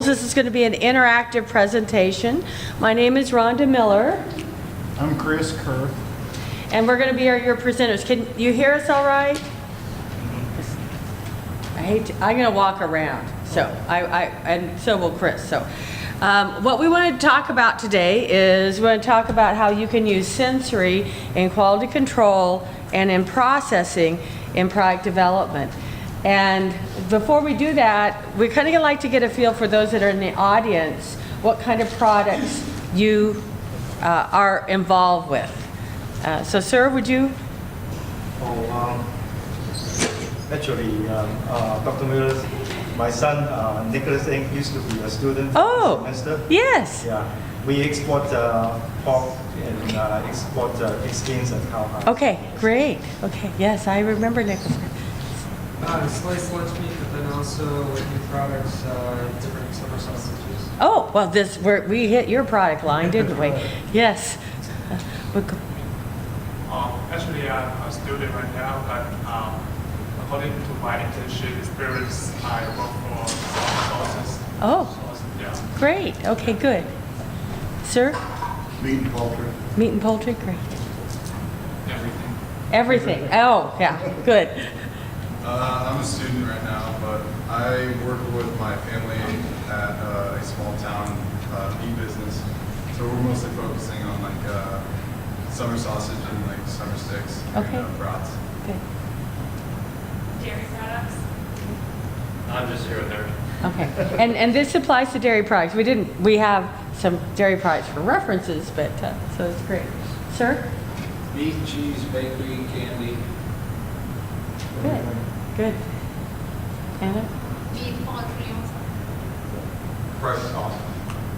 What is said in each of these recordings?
This is going to be an interactive presentation. My name is Rhonda Miller. I'm Chris Kerth. And we're going to be your presenters. Can you hear us all right? I'm going to walk around, so and so will Chris. So what we want to talk about today is we want to talk about how you can use sensory in quality control and in processing in product development. And before we do that, we kind of like to get a feel for those that are in the audience, what kind of products you are involved with. So sir, would you? Actually, Dr. Miller, my son Nicholas Ng used to be a student this semester. Yes. Yeah, we export pork and export pig skins and cow hides. Okay, great. Okay, yes, I remember Nicholas. Sliced lunch meat, but then also with new products, different summer sausages. Oh, well, we hit your product line, didn't we? Yes. Actually, I'm a student right now, but according to my internship experience, I work for sauces. Oh, Yeah. great. Okay, good. Sir? Meat and poultry. Meat and poultry, great. Everything. Everything. Oh, yeah, good. I'm a student right now, but I work with my family at a small town meat business. So we're mostly focusing on like summer sausage and like summer sticks Okay. and brats. Good. Dairy products. I'm just here with her. Okay. And this applies to dairy products. We have some dairy products for references, but so it's great. Sir? Meat, cheese, bakery, candy. Good. Good. Anna? Meat, poultry, Fresh sauce.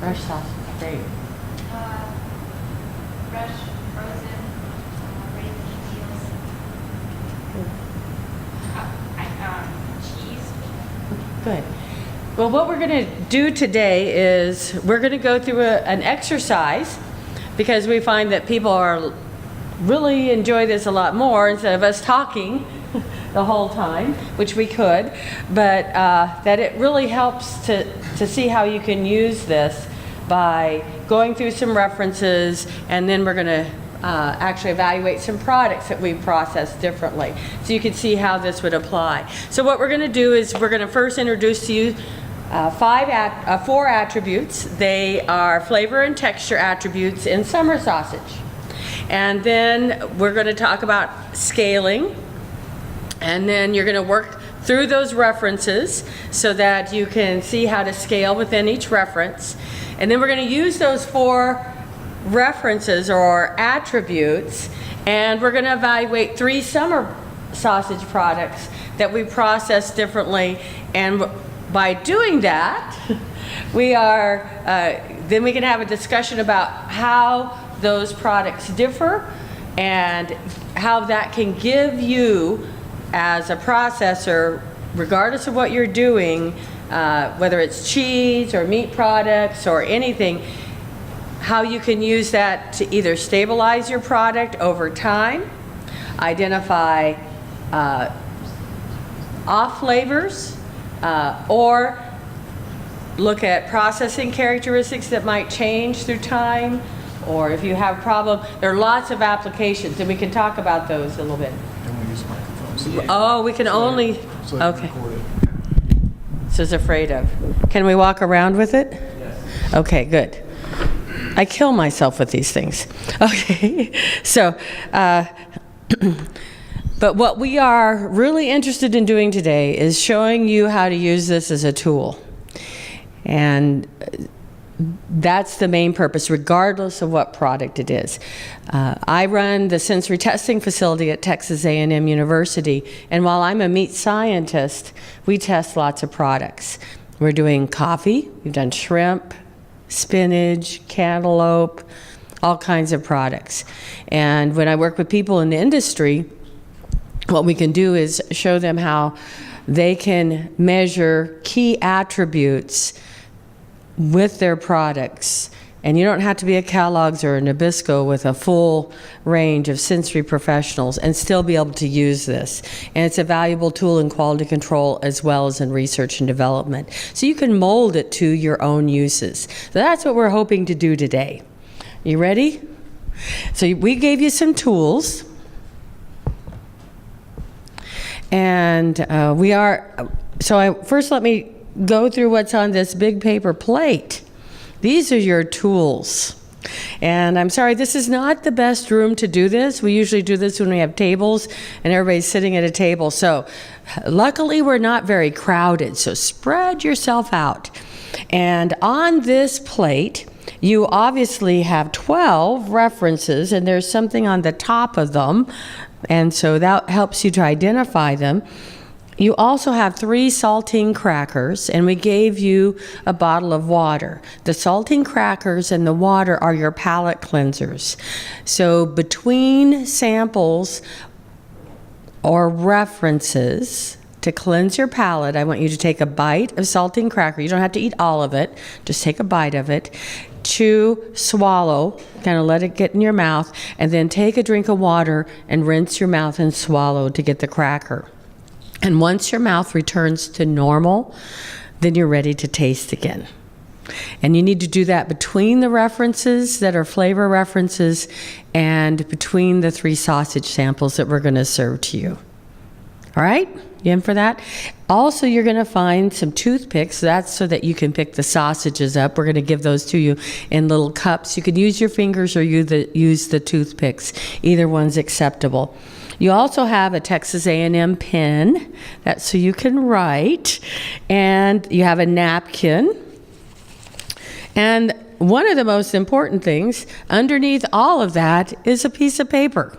Fresh sauce. Great. fresh, frozen, ready-to-eat meals. Cheese. Good. Well, what we're going to do today is we're going to go through an exercise because we find that people really enjoy this a lot more instead of us talking the whole time, which we could, but that it really helps to see how you can use this by going through some references, and then we're going to actually evaluate some products that we process differently, so you can see how this would apply. So what we're going to do is we're going to first introduce to you four attributes. They are flavor and texture attributes in summer sausage. And then we're going to talk about scaling. And then you're going to work through those references so that you can see how to scale within each reference. And then we're going to use those four references or attributes, and we're going to evaluate 3 summer sausage products that we process differently. And by doing that, then we can have a discussion about how those products differ and how that can give you, as a processor, regardless of what you're doing, whether it's cheese or meat products or anything, how you can use that to either stabilize your product over time, identify off flavors, or look at processing characteristics that might change through time, or if you have a problem. There are lots of applications, and we can talk about those a little bit. And we use microphones. Oh, we can only, So they can okay. record it. So is afraid of. Can we walk around with it? Yes. Okay, good. I kill myself with these things. Okay, so, but what we are really interested in doing today is showing you how to use this as a tool. And that's the main purpose, regardless of what product it is. I run the sensory testing facility at Texas A&M University, and while I'm a meat scientist, we test lots of products. We're doing coffee, we've done shrimp, spinach, cantaloupe, all kinds of products. And when I work with people in the industry, what we can do is show them how they can measure key attributes with their products And you don't have to be a Kellogg's or a Nabisco with a full range of sensory professionals and still be able to use this. And it's a valuable tool in quality control as well as in research and development. So you can mold it to your own uses. So that's what we're hoping to do today. You ready? So we gave you some tools. And first let me go through what's on this big paper plate. These are your tools. And I'm sorry, this is not the best room to do this. We usually do this when we have tables and everybody's sitting at a table. So luckily we're not very crowded, so spread yourself out. And on this plate, you obviously have 12 references, and there's something on the top of them, and so that helps you to identify them. You also have 3 saltine crackers, and we gave you a bottle of water. The saltine crackers and the water are your palate cleansers. So between samples or references, to cleanse your palate, I want you to take a bite of saltine cracker. You don't have to eat all of it, just take a bite of it. Chew, swallow, kind of let it get in your mouth, and then take a drink of water and rinse your mouth and swallow to get the cracker. And once your mouth returns to normal, then you're ready to taste again. And you need to do that between the references that are flavor references and between the 3 sausage samples that we're going to serve to you. All right? You in for that? Also, you're going to find some toothpicks. That's so that you can pick the sausages up. We're going to give those to you in little cups. You can use your fingers or use the toothpicks. Either one's acceptable. You also have a Texas A&M pen. That's so you can write. And you have a napkin. And one of the most important things, underneath all of that is a piece of paper.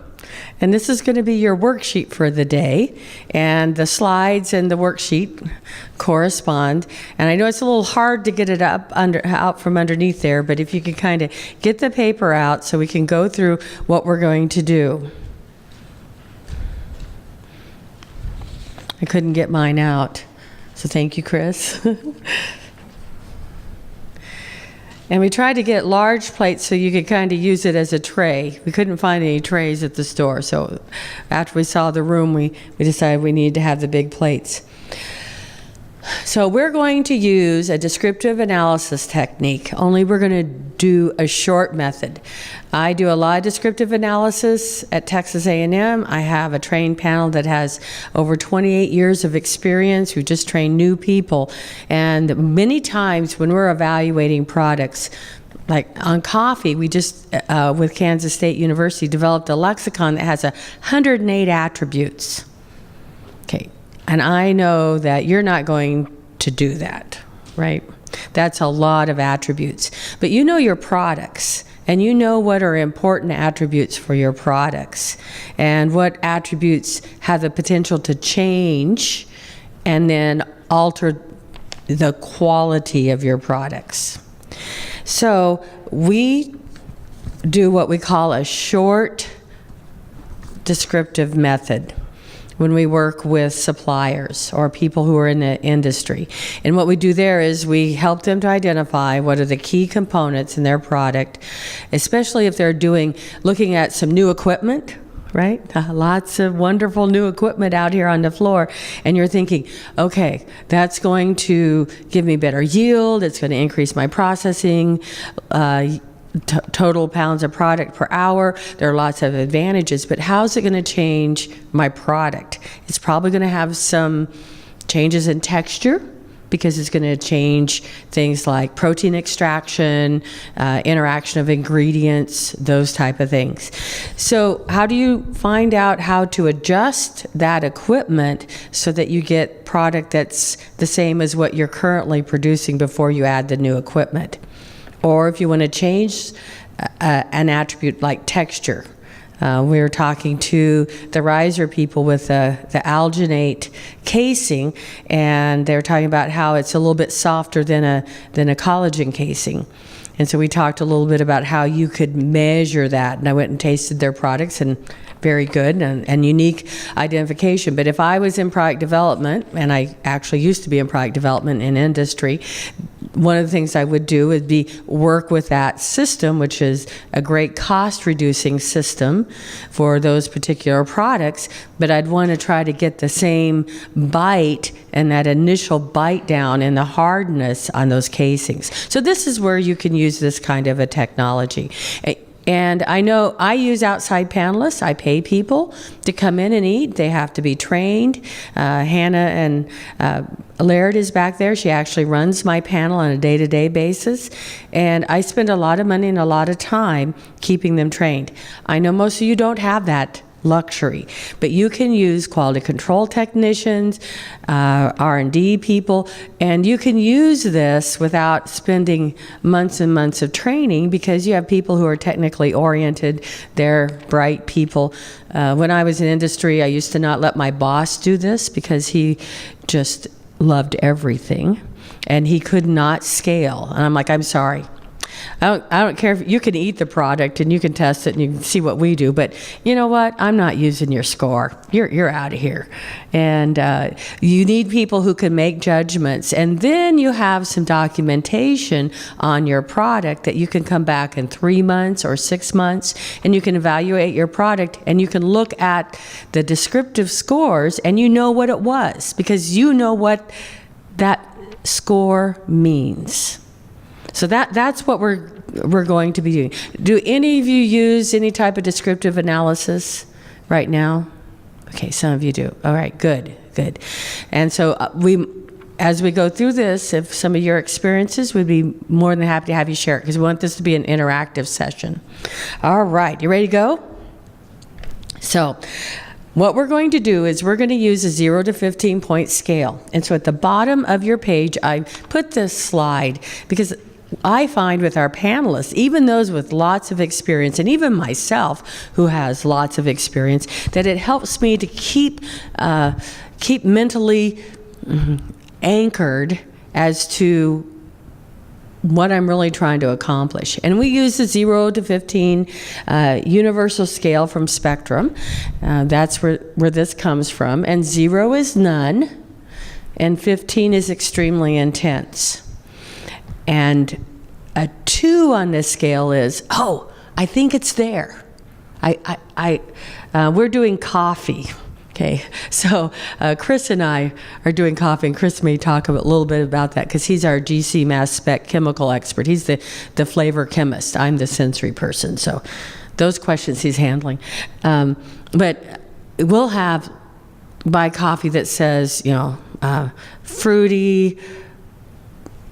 And this is going to be your worksheet for the day, and the slides and the worksheet correspond. And I know it's a little hard to get it out from underneath there, but if you could kind of get the paper out so we can go through what we're going to do. I couldn't get mine out, so thank you, Chris. And we tried to get large plates so you could kind of use it as a tray. We couldn't find any trays at the store, so after we saw the room, we decided we needed to have the big plates. So we're going to use a descriptive analysis technique, only we're going to do a short method. I do a lot of descriptive analysis at Texas A&M. I have a trained panel that has over 28 years of experience. We just train new people. And many times when we're evaluating products, like on coffee, we just, with Kansas State University, developed a lexicon that has 108 attributes. Okay. And I know that you're not going to do that, right? That's a lot of attributes. But you know your products, and you know what are important attributes for your products, and what attributes have the potential to change and then alter the quality of your products. So we do what we call a short descriptive method when we work with suppliers or people who are in the industry. And what we do there is we help them to identify what are the key components in their product, especially if they're looking at some new equipment, right? Lots of wonderful new equipment out here on the floor, and you're thinking, okay, that's going to give me better yield, it's going to increase my processing, total pounds of product per hour. There are lots of advantages, but how's it going to change my product? It's probably going to have some changes in texture, because it's going to change things like protein extraction, interaction of ingredients, those type of things. So how do you find out how to adjust that equipment so that you get product that's the same as what you're currently producing before you add the new equipment? Or if you want to change an attribute like texture. We were talking to the riser people with the alginate casing, and they were talking about how it's a little bit softer than a collagen casing. And so we talked a little bit about how you could measure that, and I went and tasted their products, and very good and unique identification. But if I was in product development, and I actually used to be in product development in industry, one of the things I would do would be work with that system, which is a great cost-reducing system for those particular products, but I'd want to try to get the same bite and that initial bite down and the hardness on those casings. So this is where you can use this kind of a technology. And I know I use outside panelists. I pay people to come in and eat. They have to be trained. Hannah and Laird is back there. She actually runs my panel on a day-to-day basis. And I spend a lot of money and a lot of time keeping them trained. I know most of you don't have that luxury, but you can use quality control technicians, R&D people, and you can use this without spending months and months of training because you have people who are technically oriented. They're bright people. When I was in industry, I used to not let my boss do this because he just loved everything and he could not scale. And I'm like, I'm sorry. I don't care if you can eat the product and you can test it and you can see what we do, but you know what? I'm not using your score. You're out of here. And you need people who can make judgments. And then you have some documentation on your product that you can come back in 3 months or 6 months and you can evaluate your product and you can look at the descriptive scores and you know what it was because you know what that score means. So that's what we're going to be doing. Do any of you use any type of descriptive analysis right now? Okay, some of you do. All right, good. And so as we go through this, if some of your experiences, we'd be more than happy to have you share it because we want this to be an interactive session. All right, you ready to go? So what we're going to do is we're going to use a 0 to 15 point scale. And so at the bottom of your page, I put this slide because I find with our panelists, even those with lots of experience, and even myself who has lots of experience, that it helps me to keep mentally anchored as to what I'm really trying to accomplish. And we use the 0 to 15 universal scale from Spectrum. That's where this comes from. And 0 is none, and 15 is extremely intense. And a 2 on this scale is, oh, I think it's there. We're doing coffee. Okay, so Chris and I are doing coffee, and Chris may talk a little bit about that because he's our GC mass spec chemical expert. He's the flavor chemist. I'm the sensory person, so those questions he's handling. But we'll buy coffee that says, fruity,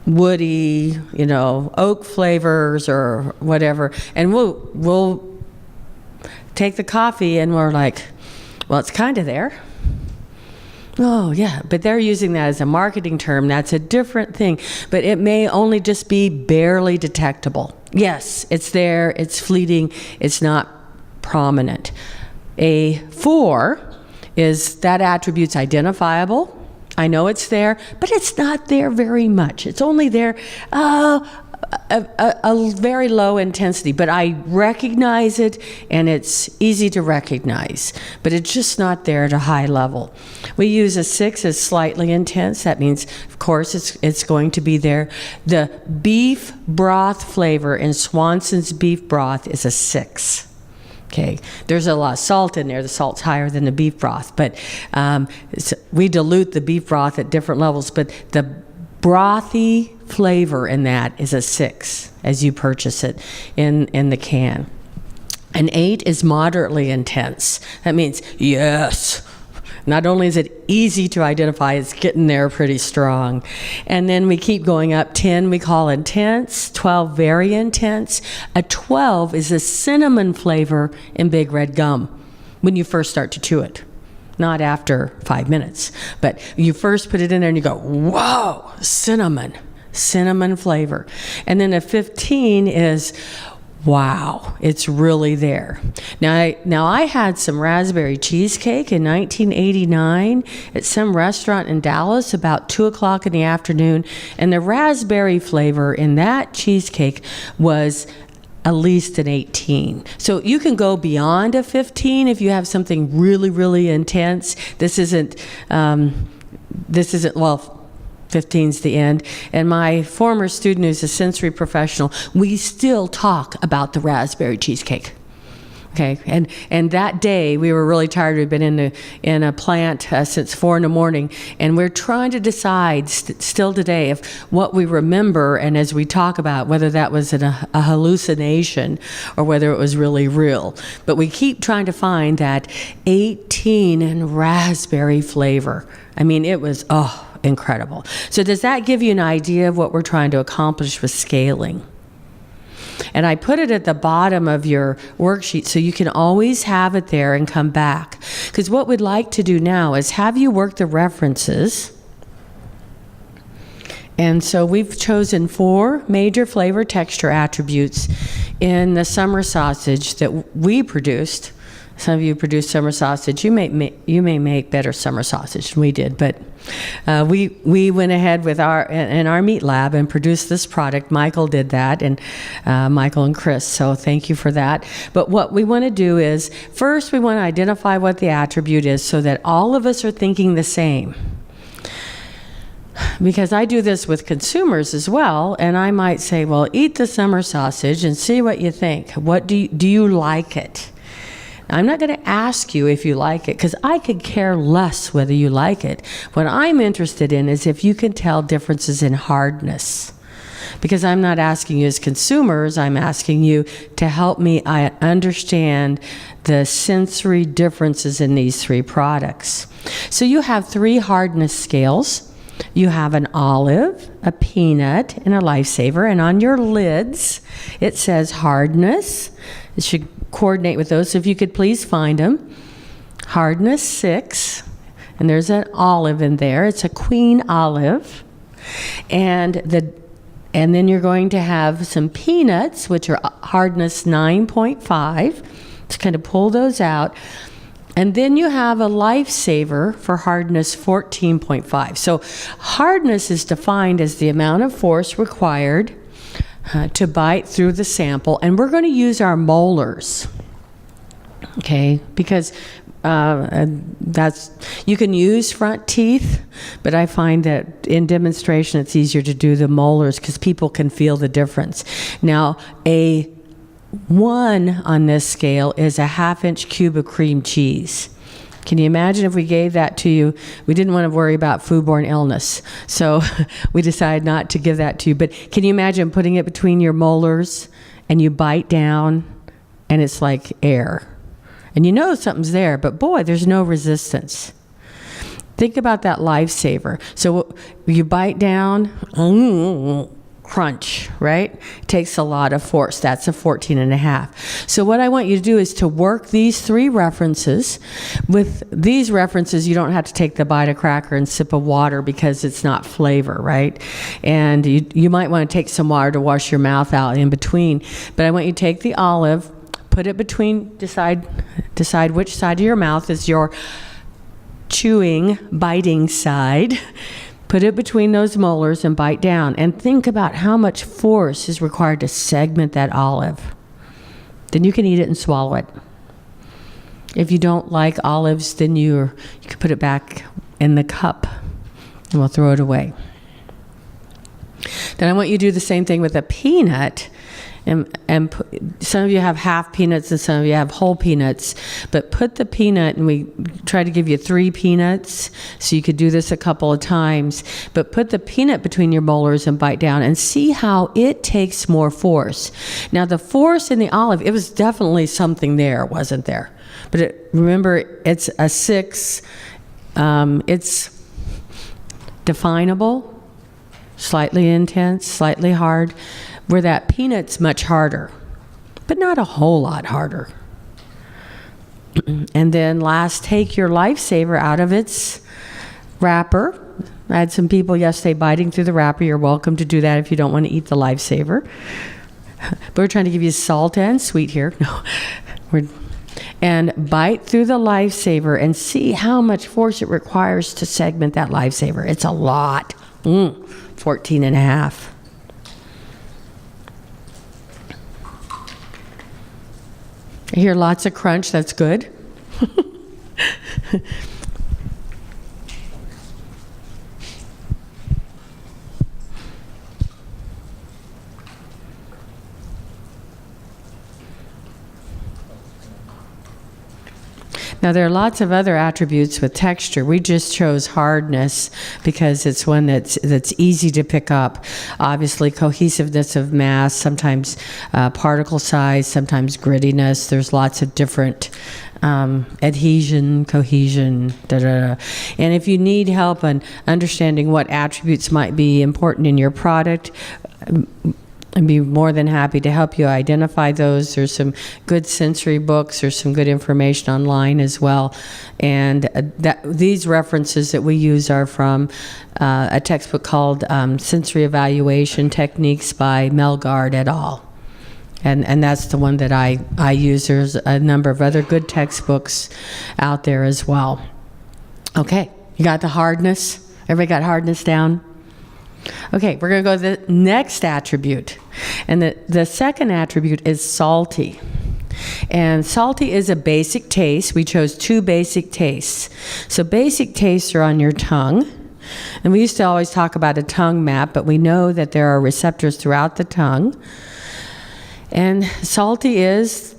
woody, oak flavors or whatever, and we'll take the coffee and we're like, well, it's kind of there. Oh, yeah, but they're using that as a marketing term. That's a different thing, but it may only just be barely detectable. Yes, it's there, it's fleeting, it's not prominent. A 4 is that attribute's identifiable. I know it's there, but it's not there very much. It's only there a very low intensity, but I recognize it and it's easy to recognize, but it's just not there at a high level. We use a 6 as slightly intense. That means, of course, it's going to be there. The beef broth flavor in Swanson's beef broth is a 6. Okay, there's a lot of salt in there. The salt's higher than the beef broth, but we dilute the beef broth at different levels, but the brothy flavor in that is a 6 as you purchase it in the can. An 8 is moderately intense. That means, yes, not only is it easy to identify, it's getting there pretty strong. And then we keep going up. 10 we call intense, 12 very intense. A 12 is a cinnamon flavor in Big Red Gum when you first start to chew it. Not after 5 minutes, but you first put it in there and you go, whoa, cinnamon flavor. And then a 15 is, wow, it's really there. Now I had some raspberry cheesecake in 1989 at some restaurant in Dallas about 2 o'clock in the afternoon, and the raspberry flavor in that cheesecake was at least an 18. So you can go beyond a 15 if you have something really, really intense. This isn't, well, 15's the end. And my former student who's a sensory professional, we still talk about the raspberry cheesecake. Okay, and that day we were really tired. We've been in a plant since 4 in the morning, and we're trying to decide still today if what we remember, and as we talk about whether that was a hallucination or whether it was really real. But we keep trying to find that 18 in raspberry flavor. I mean, it was incredible. So does that give you an idea of what we're trying to accomplish with scaling? And I put it at the bottom of your worksheet so you can always have it there and come back. Because what we'd like to do now is have you work the references. And so we've chosen 4 major flavor texture attributes in the summer sausage that we produced. Some of you produced summer sausage. You may make better summer sausage than we did, but we went ahead with our meat lab and produced this product. Michael did that, and Michael and Chris. So thank you for that. But what we want to do is first we want to identify what the attribute is so that all of us are thinking the same. Because I do this with consumers as well, and I might say, well, eat the summer sausage and see what you think. What do you like it? I'm not going to ask you if you like it, because I could care less whether you like it. What I'm interested in is if you can tell differences in hardness. Because I'm not asking you as consumers, I'm asking you to help me understand the sensory differences in these 3 products. So you have 3 hardness scales. You have an olive, a peanut, and a lifesaver. And on your lids, it says hardness. It should coordinate with those, so if you could please find them. Hardness 6, and there's an olive in there. It's a queen olive. And then you're going to have some peanuts, which are hardness 9.5. To kind of pull those out. And then you have a lifesaver for hardness 14.5. So hardness is defined as the amount of force required to bite through the sample, and we're going to use our molars, okay, because you can use front teeth, but I find that in demonstration it's easier to do the molars because people can feel the difference. Now, a 1 on this scale is a 1/2 inch cube of cream cheese. Can you imagine if we gave that to you? We didn't want to worry about foodborne illness, so we decided not to give that to you. But can you imagine putting it between your molars and you bite down and it's like air? And you know something's there, but boy, there's no resistance. Think about that lifesaver. So you bite down, crunch, right? It takes a lot of force. That's a 14.5. So what I want you to do is to work these 3 references. With these references, you don't have to take the bite of cracker and sip of water because it's not flavor, right? And you might want to take some water to wash your mouth out in between. But I want you to take the olive, put it between, decide which side of your mouth is your chewing, biting side. Put it between those molars and bite down. And think about how much force is required to segment that olive. Then you can eat it and swallow it. If you don't like olives, then you can put it back in the cup and we'll throw it away. Then I want you to do the same thing with a peanut. And some of you have half peanuts and some of you have whole peanuts, but put the peanut, and we try to give you 3 peanuts, so you could do this a couple of times, but put the peanut between your molars and bite down and see how it takes more force. Now the force in the olive, it was definitely something there, wasn't there? But remember, it's a 6, it's definable, slightly intense, slightly hard, where that peanut's much harder, but not a whole lot harder. And then last, take your lifesaver out of its wrapper. I had some people yesterday biting through the wrapper. You're welcome to do that if you don't want to eat the lifesaver. But we're trying to give you salt and sweet here. No, and bite through the lifesaver and see how much force it requires to segment that lifesaver. It's a lot. 14.5. I hear lots of crunch. That's good. Now, there are lots of other attributes with texture. We just chose hardness because it's one that's easy to pick up. Obviously, cohesiveness of mass, sometimes particle size, sometimes grittiness. There's lots of different adhesion, cohesion, da-da-da. And if you need help on understanding what attributes might be important in your product, I'd be more than happy to help you identify those. There's some good sensory books. There's some good information online as well. And these references that we use are from a textbook called Sensory Evaluation Techniques by Melgard et al. And that's the one that I use. There's a number of other good textbooks out there as well. Okay, you got the hardness? Everybody got hardness down? Okay, we're going to go to the next attribute. And the second attribute is salty. And salty is a basic taste. We chose 2 basic tastes. So basic tastes are on your tongue. And we used to always talk about a tongue map, but we know that there are receptors throughout the tongue. And salty is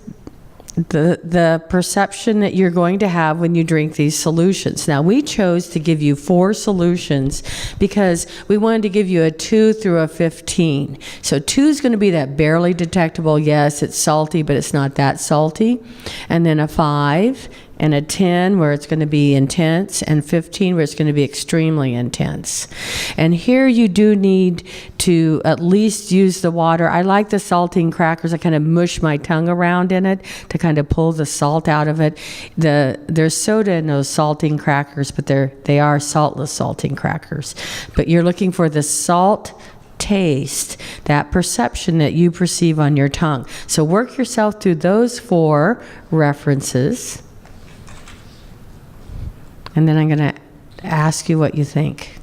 the perception that you're going to have when you drink these solutions. Now, we chose to give you 4 solutions because we wanted to give you a 2 through a 15. So 2 is going to be that barely detectable. Yes, it's salty, but it's not that salty. And then a 5 and a 10 where it's going to be intense, and 15 where it's going to be extremely intense. And here you do need to at least use the water. I like the saltine crackers. I kind of mush my tongue around in it to kind of pull the salt out of it. There's soda in those saltine crackers, but they are saltless saltine crackers. But you're looking for the salt taste, that perception that you perceive on your tongue. So work yourself through those 4 references. And then I'm going to ask you what you think.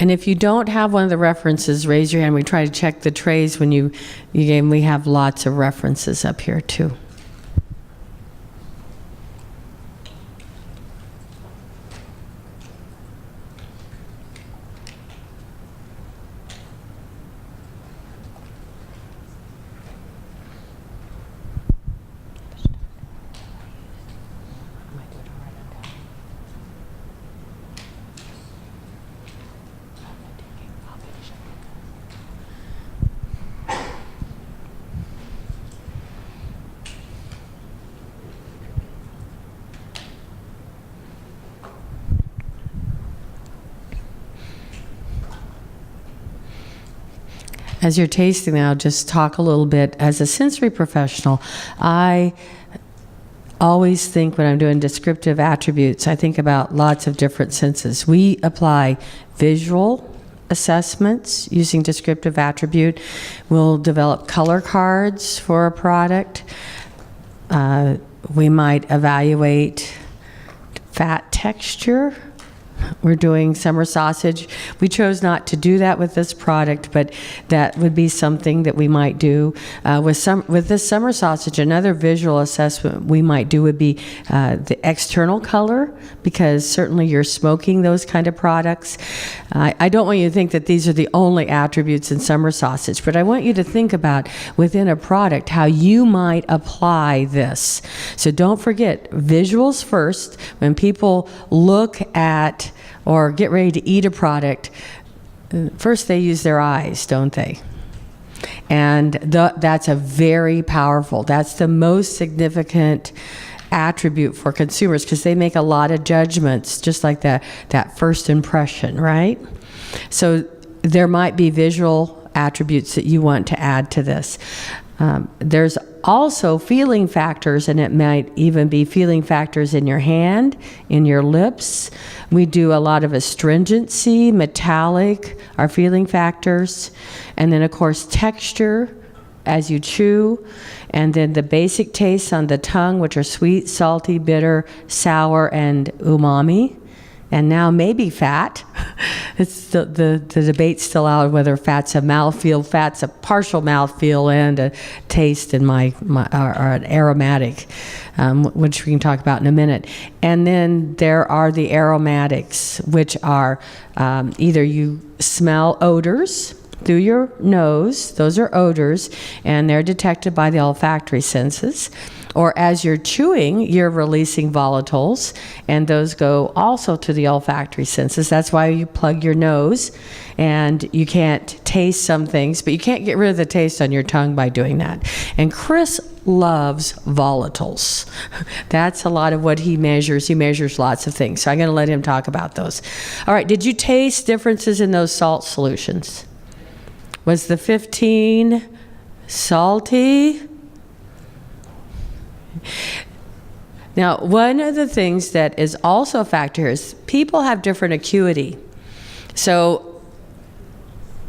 And if you don't have one of the references, raise your hand. We try to check the trays when you gave them. We have lots of references up here too. As you're tasting now, just talk a little bit. As a sensory professional, I always think when I'm doing descriptive attributes, I think about lots of different senses. We apply visual assessments using descriptive attribute. We'll develop color cards for a product. We might evaluate fat texture. We're doing summer sausage. We chose not to do that with this product, but that would be something that we might do. With this summer sausage, another visual assessment we might do would be the external color, because certainly you're smoking those kind of products. I don't want you to think that these are the only attributes in summer sausage, but I want you to think about within a product how you might apply this. So don't forget, visuals first. When people look at or get ready to eat a product, first they use their eyes, don't they? And that's a very powerful, that's the most significant attribute for consumers, because they make a lot of judgments, just like that first impression, right? So there might be visual attributes that you want to add to this. There's also feeling factors, and it might even be feeling factors in your hand, in your lips. We do a lot of astringency, metallic, our feeling factors. And then, of course, texture as you chew. And then the basic tastes on the tongue, which are sweet, salty, bitter, sour, and umami. And now maybe fat. It's the debate's still out whether fat's a mouthfeel. Fat's a partial mouthfeel and a taste in or an aromatic, which we can talk about in a minute. And then there are the aromatics, which are either you smell odors, through your nose. Those are odors, and they're detected by the olfactory senses. Or as you're chewing, you're releasing volatiles, and those go also to the olfactory senses. That's why you plug your nose, and you can't taste some things, but you can't get rid of the taste on your tongue by doing that. And Chris loves volatiles. That's a lot of what he measures. He measures lots of things, so I'm going to let him talk about those. All right, did you taste differences in those salt solutions? Was the 15 salty? Now, one of the things that is also a factor is people have different acuity. So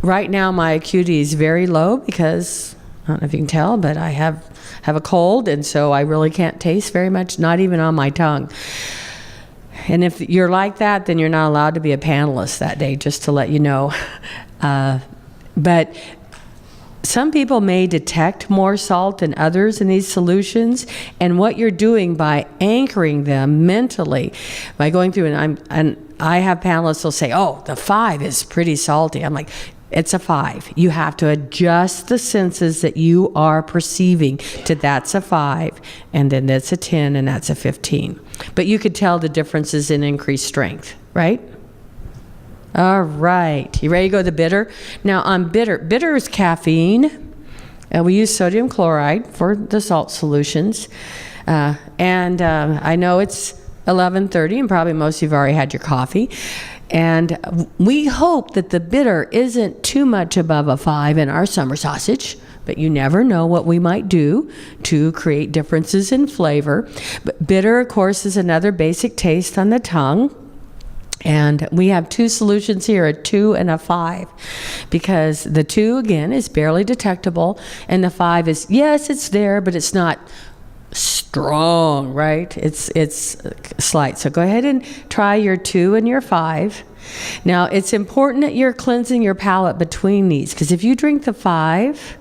right now my acuity is very low because, I don't know if you can tell, but I have a cold, and so I really can't taste very much, not even on my tongue. And if you're like that, then you're not allowed to be a panelist that day, just to let you know. But some people may detect more salt than others in these solutions, and what you're doing by anchoring them mentally, by going through, and I have panelists who'll say, oh, the 5 is pretty salty. I'm like, it's a 5. You have to adjust the senses that you are perceiving to that's a 5, and then that's a 10, and that's a 15. But you could tell the differences in increased strength, right? All right, you ready to go to the bitter? Now on bitter is caffeine. We use sodium chloride for the salt solutions. I know it's 11:30 and probably most of you have already had your coffee. And we hope that the bitter isn't too much above a 5 in our summer sausage, but you never know what we might do to create differences in flavor. But bitter, of course, is another basic taste on the tongue. And we have 2 solutions here, a 2 and a 5, because the 2, again, is barely detectable, and the 5 is, yes, it's there, but it's not strong, right? It's slight. So go ahead and try your 2 and your 5. Now, it's important that you're cleansing your palate between these, because if you drink the 5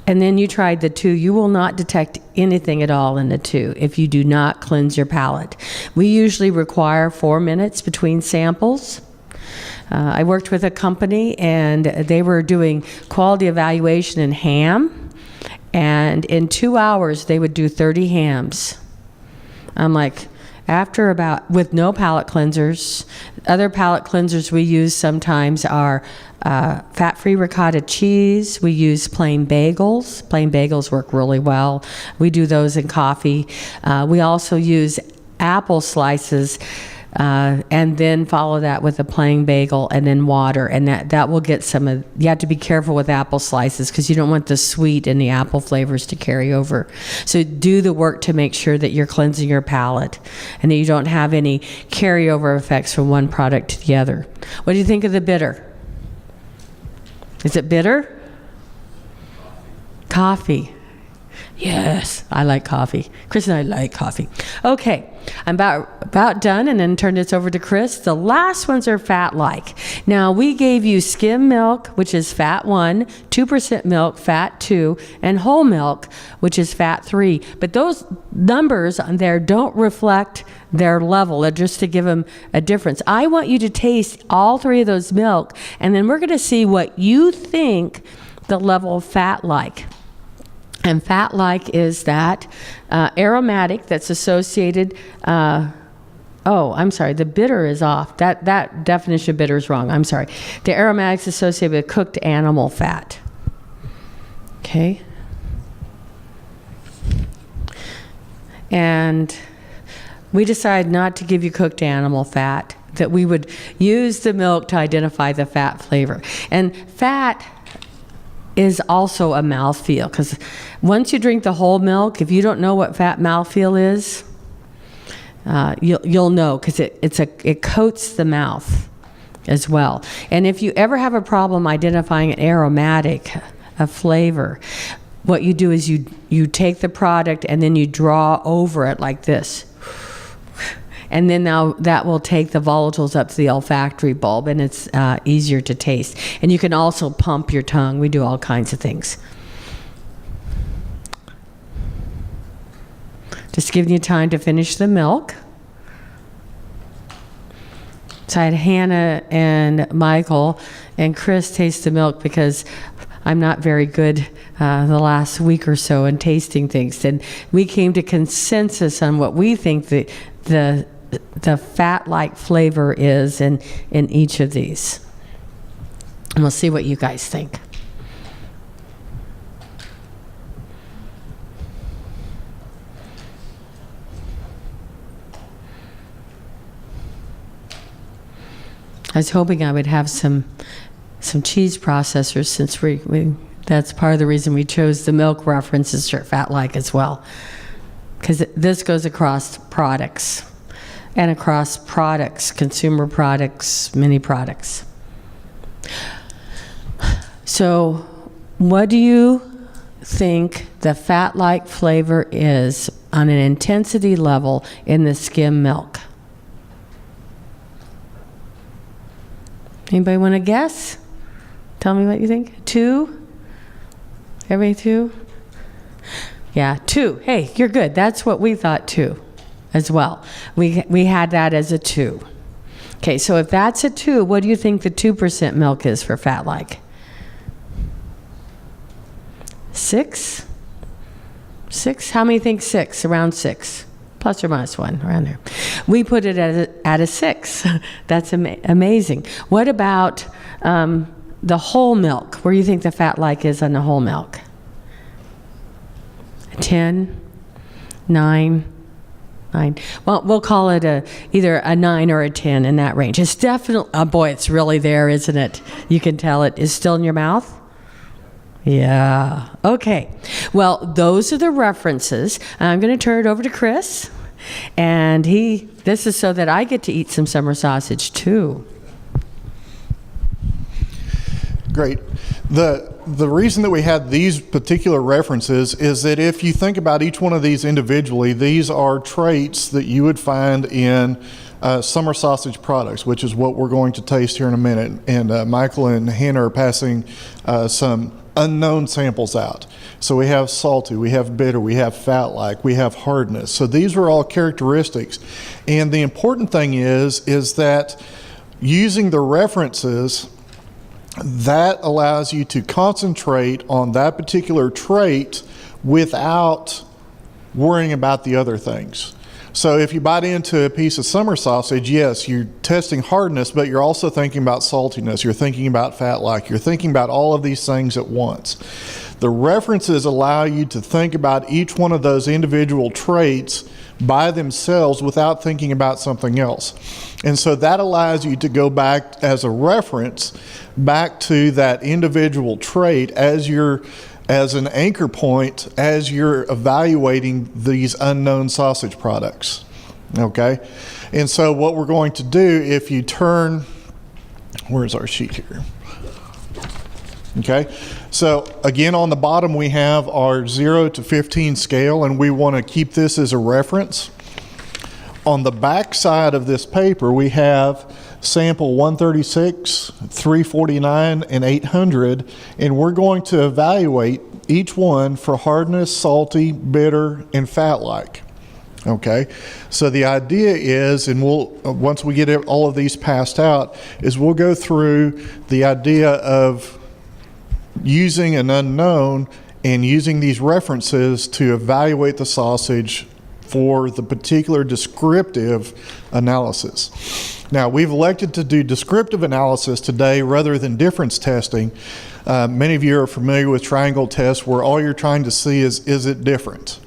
and then you tried the 2, you will not detect anything at all in the 2 if you do not cleanse your palate. We usually require 4 minutes between samples. I worked with a company, and they were doing quality evaluation in ham, and in 2 hours they would do 30 hams. I'm like, after about, with no palate cleansers. Other palate cleansers we use sometimes are fat-free ricotta cheese. We use plain bagels. Plain bagels work really well. We do those in coffee. We also use apple slices and then follow that with a plain bagel and then water, and that will get some of, you have to be careful with apple slices because you don't want the sweet and the apple flavors to carry over. So do the work to make sure that you're cleansing your palate and that you don't have any carryover effects from one product to the other. What do you think of the bitter? Is it bitter? Coffee. Yes, I like coffee. Chris and I like coffee. Okay, I'm about done, and then turn this over to Chris. The last ones are fat-like. Now, we gave you skim milk, which is fat 1, 2% milk, fat 2, and whole milk, which is fat 3. But those numbers on there don't reflect their level. They're just to give them a difference. I want you to taste all 3 of those milk, and then we're going to see what you think the level of fat-like. And fat-like is that aromatic that's associated, I'm sorry, the bitter is off. That definition of bitter is wrong. I'm sorry. The aromatics associated with cooked animal fat. Okay. And we decided not to give you cooked animal fat, that we would use the milk to identify the fat flavor. And fat is also a mouthfeel, because once you drink the whole milk, if you don't know what fat mouthfeel is, you'll know, because it coats the mouth as well. And if you ever have a problem identifying an aromatic, a flavor, what you do is you take the product and then you draw over it like this. And then now that will take the volatiles up to the olfactory bulb, and it's easier to taste. And you can also pump your tongue. We do all kinds of things. Just giving you time to finish the milk. So I had Hannah and Michael and Chris taste the milk because I'm not very good the last week or so in tasting things. And we came to consensus on what we think the fat-like flavor is in each of these. And we'll see what you guys think. I was hoping I would have some cheese processors since that's part of the reason we chose the milk references for fat-like as well. Because this goes across products and across products, consumer products, many products. So what do you think the fat-like flavor is on an intensity level in the skim milk? Anybody want to guess? Tell me what you think. 2? Everybody 2? Yeah, 2. Hey, you're good. That's what we thought too, as well. We had that as a 2. Okay, so if that's a 2, what do you think the 2% milk is for fat-like? 6? 6? How many think 6? Around 6. Plus or minus 1, around there. We put it at a 6. That's amazing. What about the whole milk? Where do you think the fat-like is on the whole milk? 10? 9? 9. Well, we'll call it either a 9 or a 10 in that range. It's definitely, oh boy, it's really there, isn't it? You can tell it is still in your mouth. Yeah. Okay. Well, those are the references. I'm going to turn it over to Chris. And this is so that I get to eat some summer sausage too. Great. The reason that we had these particular references is that if you think about each one of these individually, these are traits that you would find in summer sausage products, which is what we're going to taste here in a minute. And Michael and Hannah are passing some unknown samples out. So we have salty, we have bitter, we have fat-like, we have hardness. So these are all characteristics. And the important thing is that using the references, that allows you to concentrate on that particular trait without worrying about the other things. So if you bite into a piece of summer sausage, yes, you're testing hardness, but you're also thinking about saltiness, you're thinking about fat-like, you're thinking about all of these things at once. The references allow you to think about each one of those individual traits by themselves without thinking about something else. And so that allows you to go back as a reference back to that individual trait as an anchor point as you're evaluating these unknown sausage products. Okay? And so what we're going to do, if you turn, where's our sheet here? Okay, so again on the bottom we have our 0 to 15 scale, and we want to keep this as a reference. On the back side of this paper we have sample 136, 349, and 800, and we're going to evaluate each one for hardness, salty, bitter, and fat-like. Okay, so the idea is, and once we get all of these passed out, is we'll go through the idea of using an unknown and using these references to evaluate the sausage for the particular descriptive analysis. Now, we've elected to do descriptive analysis today rather than difference testing. Many of you are familiar with triangle tests where all you're trying to see is it different?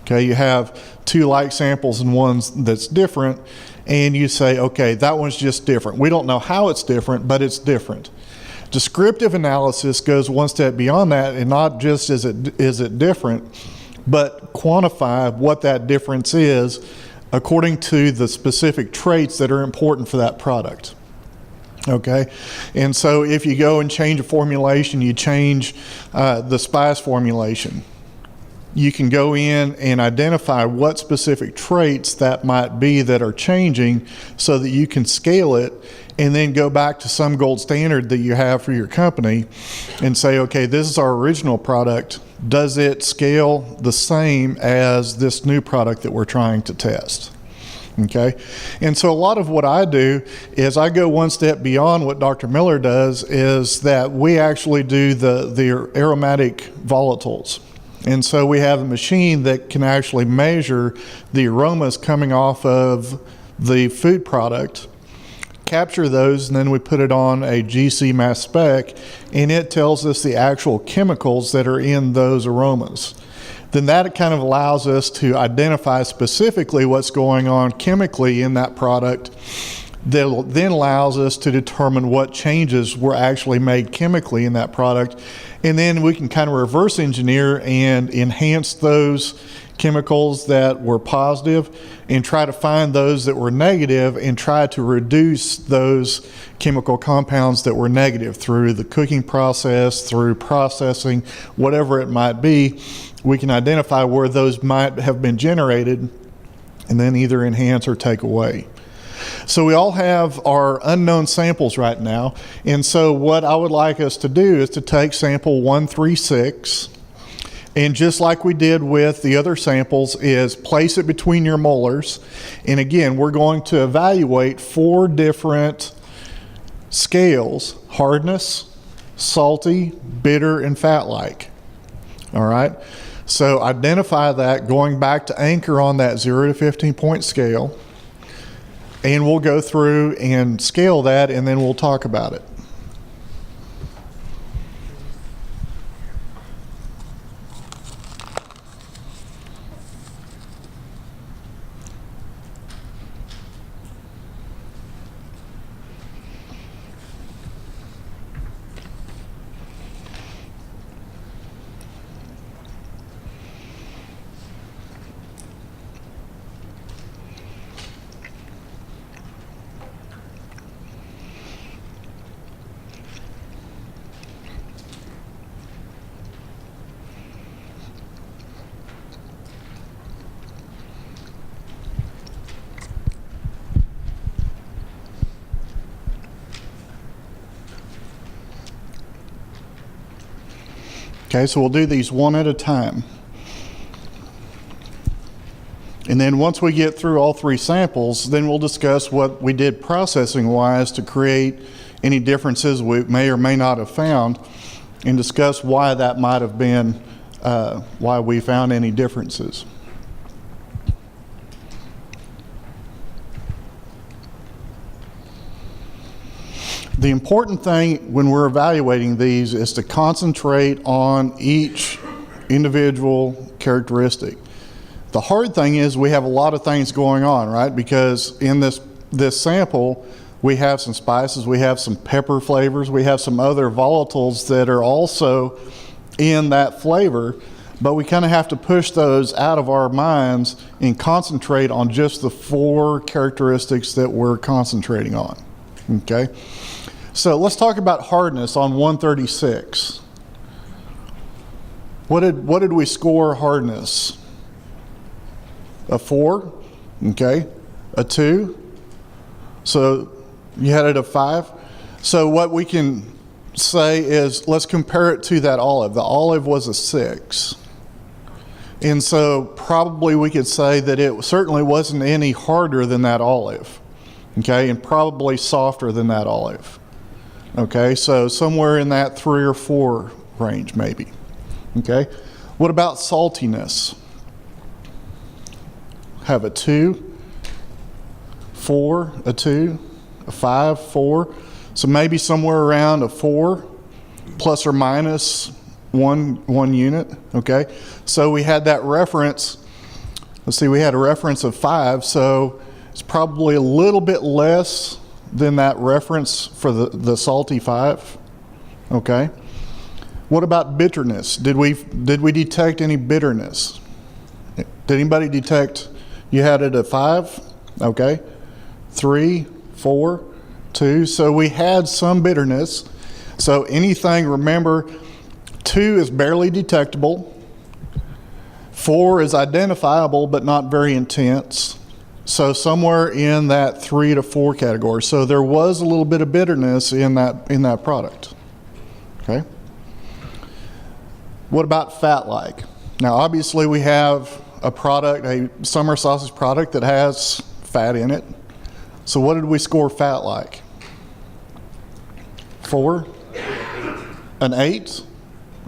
Okay, you have 2 like samples and one that's different, and you say, okay, that one's just different. We don't know how it's different, but it's different. Descriptive analysis goes one step beyond that, and not just is it different, but quantify what that difference is according to the specific traits that are important for that product. Okay, and so if you go and change a formulation, you change the spice formulation, you can go in and identify what specific traits that might be that are changing so that you can scale it and then go back to some gold standard that you have for your company and say, okay, this is our original product. Does it scale the same as this new product that we're trying to test? Okay, and so a lot of what I do is I go one step beyond what Dr. Miller does, is that we actually do the aromatic volatiles. And so we have a machine that can actually measure the aromas coming off of the food product, capture those, and then we put it on a GC mass spec, and it tells us the actual chemicals that are in those aromas. Then that kind of allows us to identify specifically what's going on chemically in that product. That then allows us to determine what changes were actually made chemically in that product. And then we can kind of reverse engineer and enhance those chemicals that were positive and try to find those that were negative and try to reduce those chemical compounds that were negative through the cooking process, through processing, whatever it might be. We can identify where those might have been generated and then either enhance or take away. So we all have our unknown samples right now, and so what I would like us to do is to take sample 136, and just like we did with the other samples, is place it between your molars. And again, we're going to evaluate 4 different scales: hardness, salty, bitter, and fat-like. All right, so identify that going back to anchor on that 0 to 15 point scale. And we'll go through and scale that, and then we'll talk about it. Okay, so we'll do these one at a time. And then once we get through all 3 samples, then we'll discuss what we did processing-wise to create any differences we may or may not have found, and discuss why that might have been, why we found any differences. The important thing when we're evaluating these is to concentrate on each individual characteristic. The hard thing is we have a lot of things going on, right? Because in this sample, we have some spices, we have some pepper flavors, we have some other volatiles that are also in that flavor, but we kind of have to push those out of our minds and concentrate on just the 4 characteristics that we're concentrating on, okay? So let's talk about hardness on 136. What did we score hardness? A 4, okay, a 2. So you had it a 5. So what we can say is, let's compare it to that olive. The olive was a 6. And so probably we could say that it certainly wasn't any harder than that olive, okay, and probably softer than that olive. Okay, so somewhere in that 3 or 4 range maybe. Okay, what about saltiness? Have a 2, 4, a 2, a 5, 4. So maybe somewhere around a 4 plus or minus one unit. Okay, so we had that reference. Let's see, we had a reference of 5, so it's probably a little bit less than that reference for the salty 5. Okay, what about bitterness? Did we detect any bitterness? Did anybody detect? You had it at 5. Okay, 3, 4, 2. So we had some bitterness. So anything, remember, 2 is barely detectable, 4 is identifiable but not very intense. So somewhere in that 3 to 4 category. So there was a little bit of bitterness in that product. Okay. What about fat-like? Now obviously we have a product, a summer sausage product that has fat in it. So what did we score fat like? 4? An 8?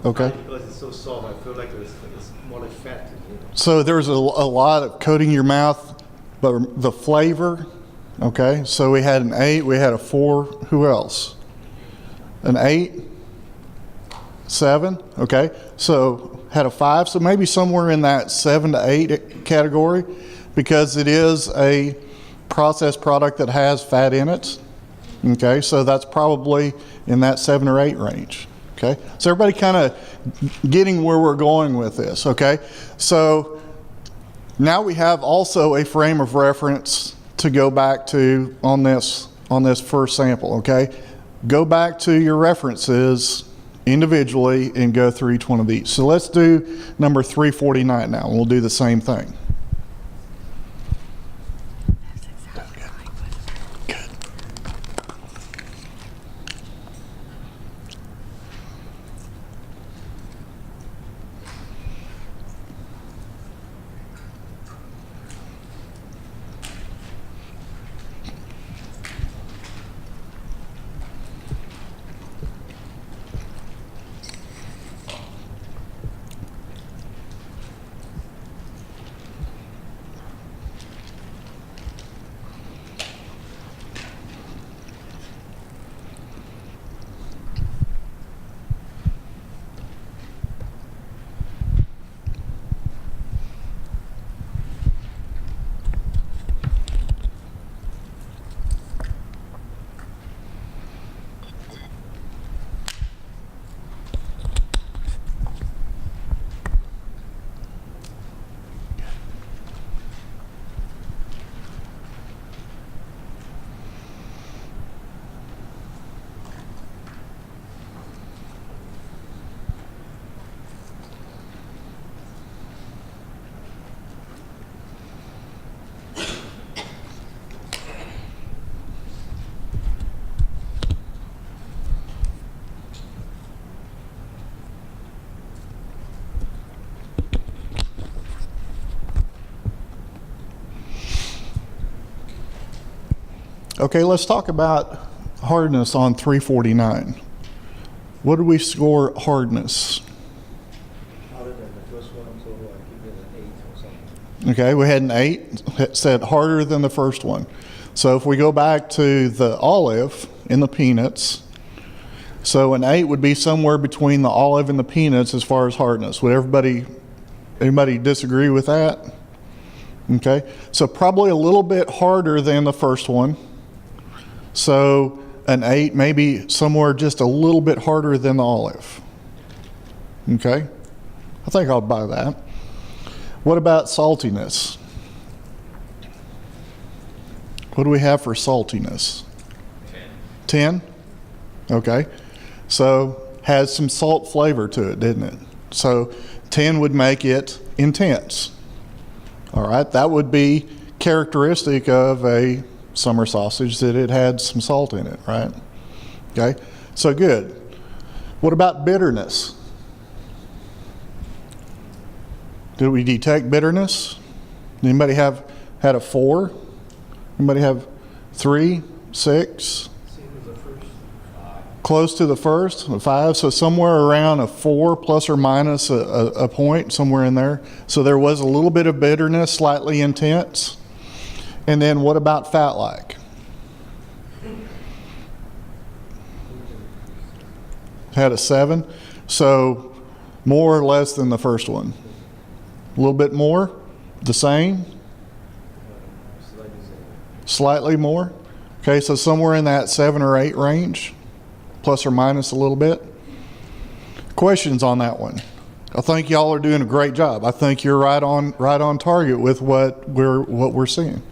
Okay. Because it's so soft, I feel like it's more like fat to me. So there's a lot of coating your mouth, but the flavor, okay? So we had an 8, we had a 4. Who else? An 8? 7? Okay. So had a 5. So maybe somewhere in that 7 to 8 category, because it is a processed product that has fat in it. Okay. So that's probably in that 7 or 8 range. Okay. So everybody kind of getting where we're going with this. Okay. So now we have also a frame of reference to go back to on this first sample. Okay. Go back to your references individually and go through each one of these. So let's do number 349 now. We'll do the same thing. Okay, let's talk about hardness on 349. What did we score hardness? Harder than the first one, so I give it an 8 or something. Okay, we had an 8, it said harder than the first one. So if we go back to the olive in the peanuts, so an 8 would be somewhere between the olive and the peanuts as far as hardness. Would anybody disagree with that? Okay, so probably a little bit harder than the first one. So an 8, maybe somewhere just a little bit harder than the olive. Okay, I think I'll buy that. What about saltiness? What do we have for saltiness? 10. 10? Okay, so has some salt flavor to it, didn't it? So 10 would make it intense. All right, that would be characteristic of a summer sausage, that it had some salt in it, right? Okay, so good. What about bitterness? Did we detect bitterness? Anybody had a 4? Anybody have 3, 6? Close to the first, a 5, so somewhere around a 4 plus or minus a point, somewhere in there. So there was a little bit of bitterness, slightly intense. And then what about fat-like? Had a 7, so more or less than the first one. A little bit more, the same, slightly more. Okay, so somewhere in that 7 or 8 range, plus or minus a little bit. Questions on that one? I think y'all are doing a great job. I think you're right on target with what we're seeing.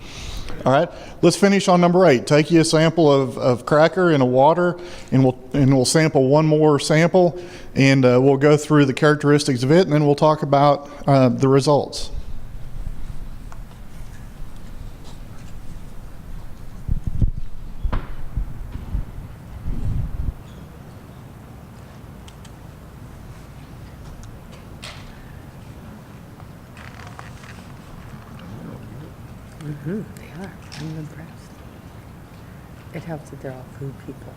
All right, let's finish on number 8. Take you a sample of cracker in a water, and we'll sample one more sample, and we'll go through the characteristics of it, and then we'll talk about the results. They are. I'm impressed. It helps that they're all food people.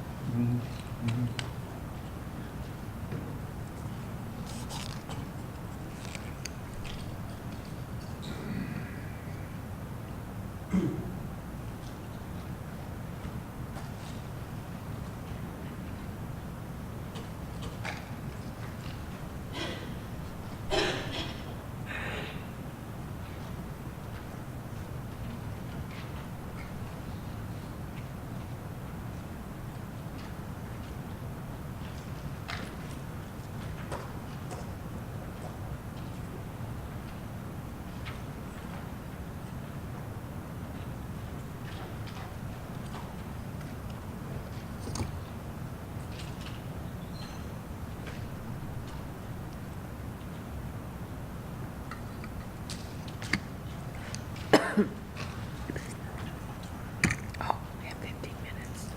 Oh, we have 15 minutes.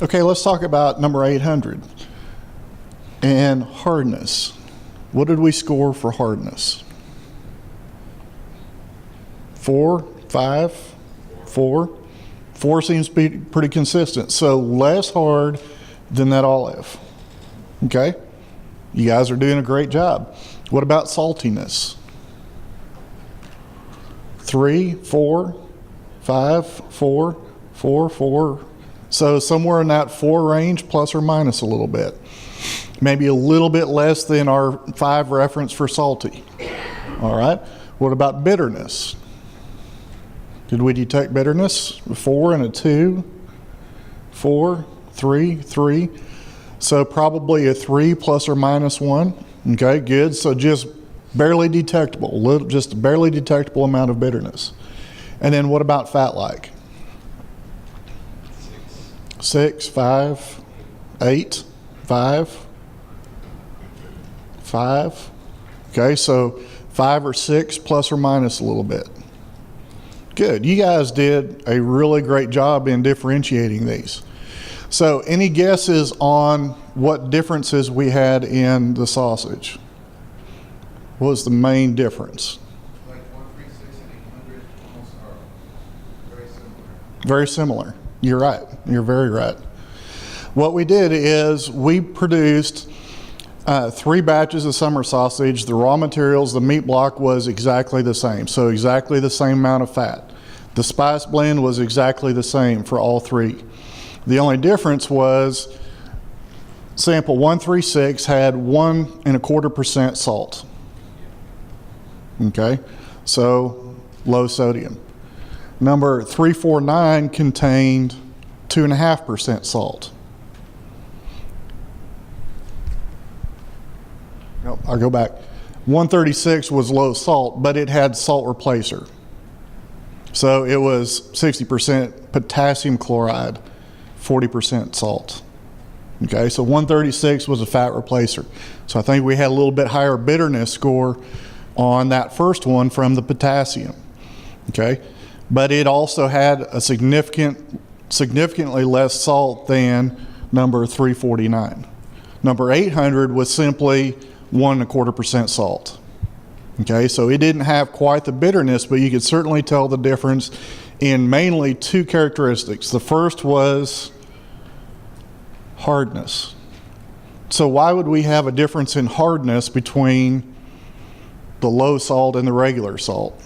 Okay, let's talk about number 800 and hardness. What did we score for hardness? 4, 5, 4. 4 seems to be pretty consistent. So less hard than that olive. Okay? You guys are doing a great job. What about saltiness? 3, 4, 5, 4, 4, 4. So somewhere in that 4 range, plus or minus a little bit. Maybe a little bit less than our 5 reference for salty. All right. What about bitterness? Did we detect bitterness? 4 and a 2, 4, 3, 3. So probably a 3 plus or minus 1. Okay, good. So just barely detectable, just a barely detectable amount of bitterness. And then what about fat-like? 6, 5, 8, 5, 5. Okay, so 5 or 6 plus or minus a little bit. Good. You guys did a really great job in differentiating these. So any guesses on what differences we had in the sausage? What was the main difference? Like 136 and 800 almost are very similar. Very similar. You're right. You're very right. What we did is we produced 3 batches of summer sausage. The raw materials, the meat block was exactly the same. So exactly the same amount of fat. The spice blend was exactly the same for all 3. The only difference was sample 136 had 1.25% salt. Okay, so low sodium. Number 349 contained 2.5% salt. Nope, I'll go back. 136 was low salt, but it had salt replacer. So it was 60% potassium chloride, 40% salt. Okay, so 136 was a fat replacer. So I think we had a little bit higher bitterness score on that first one from the potassium. Okay, but it also had a significantly less salt than number 349. Number 800 was simply 1.25% salt. Okay, so it didn't have quite the bitterness, but you could certainly tell the difference in mainly 2 characteristics. The first was hardness. So why would we have a difference in hardness between the low salt and the regular salt?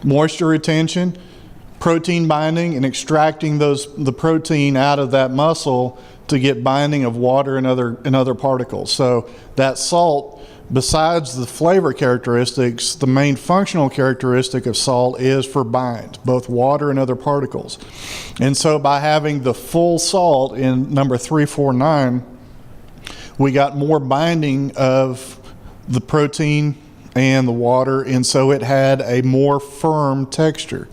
Moisture retention, protein binding, and extracting the protein out of that muscle to get binding of water and other particles. So that salt, besides the flavor characteristics, the main functional characteristic of salt is for bind, both water and other particles. And so by having the full salt in number 349, we got more binding of the protein and the water, and so it had a more firm texture.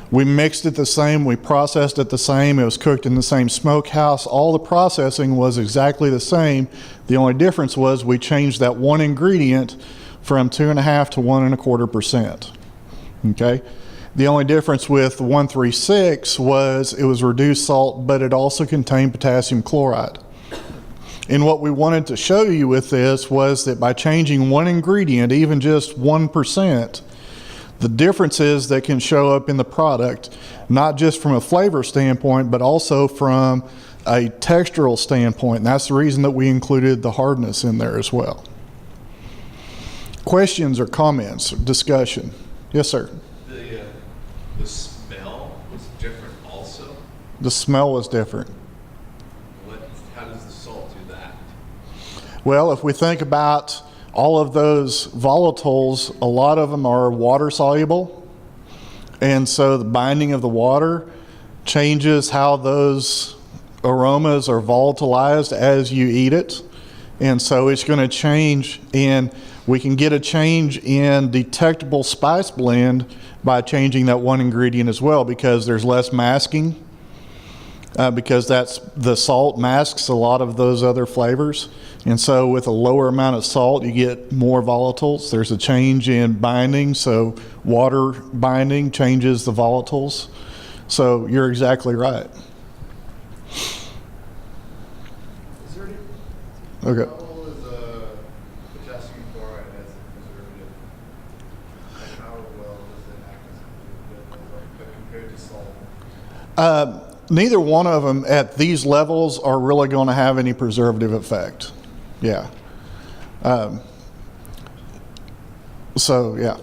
We mixed it the same, we processed it the same, it was cooked in the same smokehouse. All the processing was exactly the same. The only difference was we changed that one ingredient from 2.5 to 1.25%. Okay? The only difference with the 136 was it was reduced salt, but it also contained potassium chloride. And what we wanted to show you with this was that by changing one ingredient, even just 1%, the differences that can show up in the product, not just from a flavor standpoint, but also from a textural standpoint. And that's the reason that we included the hardness in there as well. Questions or comments, discussion? Yes, sir. The smell was different also? The smell was different. How does the salt do that? Well, if we think about all of those volatiles, a lot of them are water soluble. And so the binding of the water changes how those aromas are volatilized as you eat it. And so it's going to change, and we can get a change in detectable spice blend by changing that one ingredient as well, because there's less masking, because the salt masks a lot of those other flavors. And so with a lower amount of salt, you get more volatiles. There's a change in binding, so water binding changes the volatiles. So you're exactly right. Is there any Okay. level is potassium chloride as a preservative? And how well does it act as a preservative, like, compared to salt? Neither one of them at these levels are really going to have any preservative effect. Yeah. So, yeah.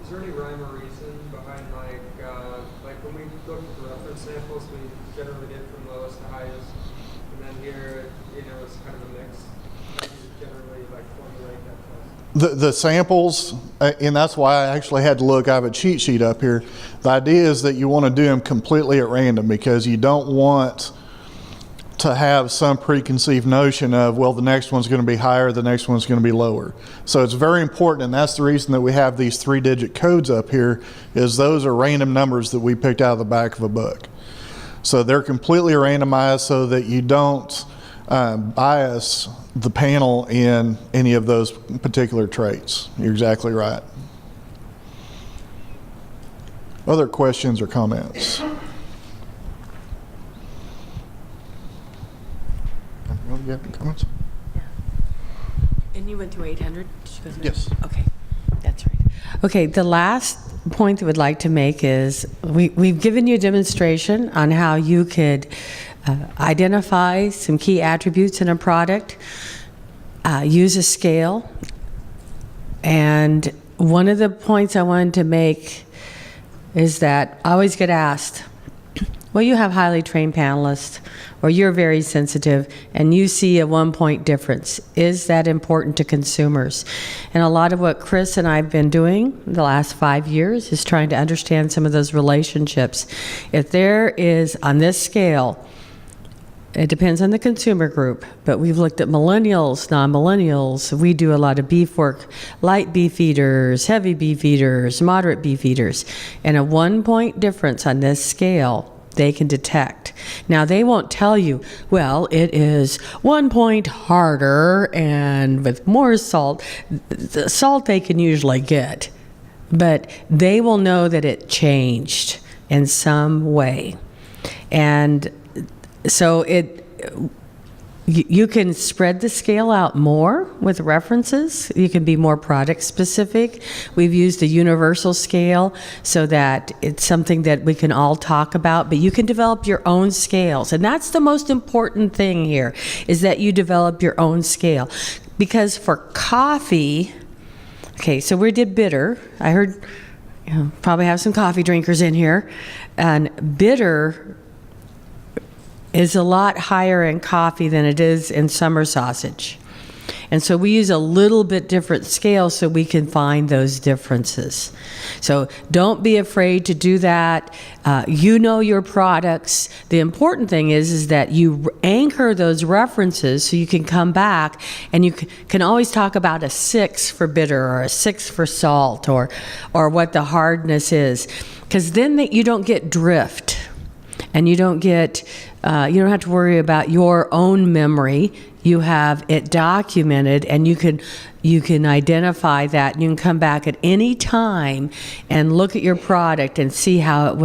Is there any rhyme or reason behind like when we look at the reference samples, we generally get from lowest to highest, and then here, it's kind of a mix. How do you generally formulate that test? The samples, and that's why I actually had to look, I have a cheat sheet up here. The idea is that you want to do them completely at random, because you don't want to have some preconceived notion of, well, the next one's going to be higher, the next one's going to be lower. So it's very important, and that's the reason that we have these 3-digit codes up here, is those are random numbers that we picked out of the back of a book. So they're completely randomized so that you don't bias the panel in any of those particular traits. You're exactly right. Other questions or comments? You have any comments? And you went through 800? Did you go through? Yes. Okay, that's right. Okay, the last point that we'd like to make is we've given you a demonstration on how you could identify some key attributes in a product, use a scale, and one of the points I wanted to make is that I always get asked, well, you have highly trained panelists, or you're very sensitive, and you see a 1-point difference. Is that important to consumers? And a lot of what Chris and I have been doing the last 5 years is trying to understand some of those relationships. If there is, on this scale, it depends on the consumer group, but we've looked at millennials, non-millennials. We do a lot of beef work, light beef eaters, heavy beef eaters, moderate beef eaters. And a 1-point difference on this scale, they can detect. Now, they won't tell you, well, it is 1 point harder and with more salt. The salt they can usually get, but they will know that it changed in some way. And so you can spread the scale out more with references. You can be more product specific. We've used a universal scale so that it's something that we can all talk about, but you can develop your own scales. And that's the most important thing here, is that you develop your own scale. Because for coffee, okay, so we did bitter. I heard, probably have some coffee drinkers in here. And bitter is a lot higher in coffee than it is in summer sausage. And so we use a little bit different scale so we can find those differences. So don't be afraid to do that. You know your products. The important thing is that you anchor those references so you can come back and you can always talk about a 6 for bitter or a 6 for salt or what the hardness is. Because then you don't get drift and you don't have to worry about your own memory. You have it documented, and you can identify that, and you can come back at any time and look at your product and see how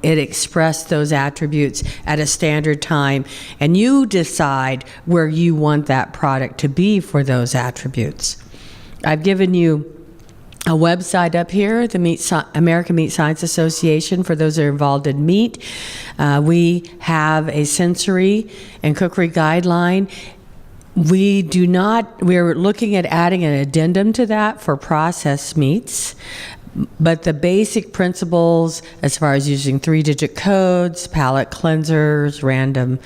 it expressed those attributes at a standard time, and you decide where you want that product to be for those attributes. I've given you a website up here, the American Meat Science Association, for those that are involved in meat. We have a sensory and cookery guideline. We're looking at adding an addendum to that for processed meats. But the basic principles, as far as using 3-digit codes, palate cleansers, random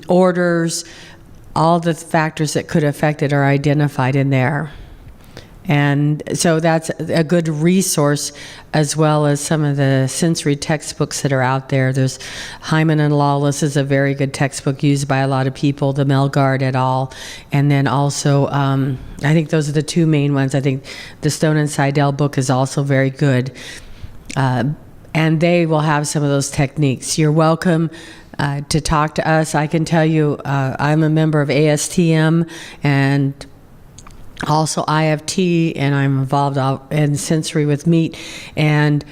orders, all the factors that could affect it are identified in there. And so that's a good resource, as well as some of the sensory textbooks that are out there. There's Hyman and Lawless is a very good textbook used by a lot of people, the Melgard et al. And then also, I think those are the two main ones. I think the Stone and Seidel book is also very good. And they will have some of those techniques. You're welcome to talk to us. I can tell you, I'm a member of ASTM and also IFT, and I'm involved in sensory with meat, and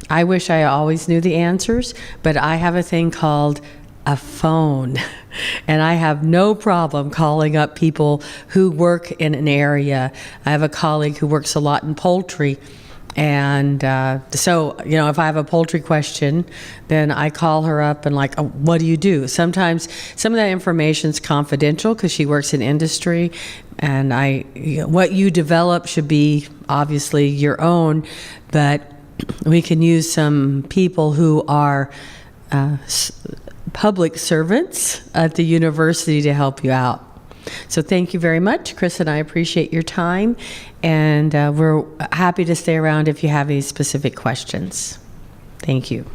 I wish I always knew the answers, but I have a thing called a phone, and I have no problem calling up people who work in an area. I have a colleague who works a lot in poultry, and so, if I have a poultry question, then I call her up and like, oh, what do you do? Sometimes some of that information is confidential because she works in industry, and what you develop should be obviously your own, but we can use some people who are public servants at the university to help you out. So thank you very much, Chris, and I appreciate your time, and we're happy to stay around if you have any specific questions. Thank you.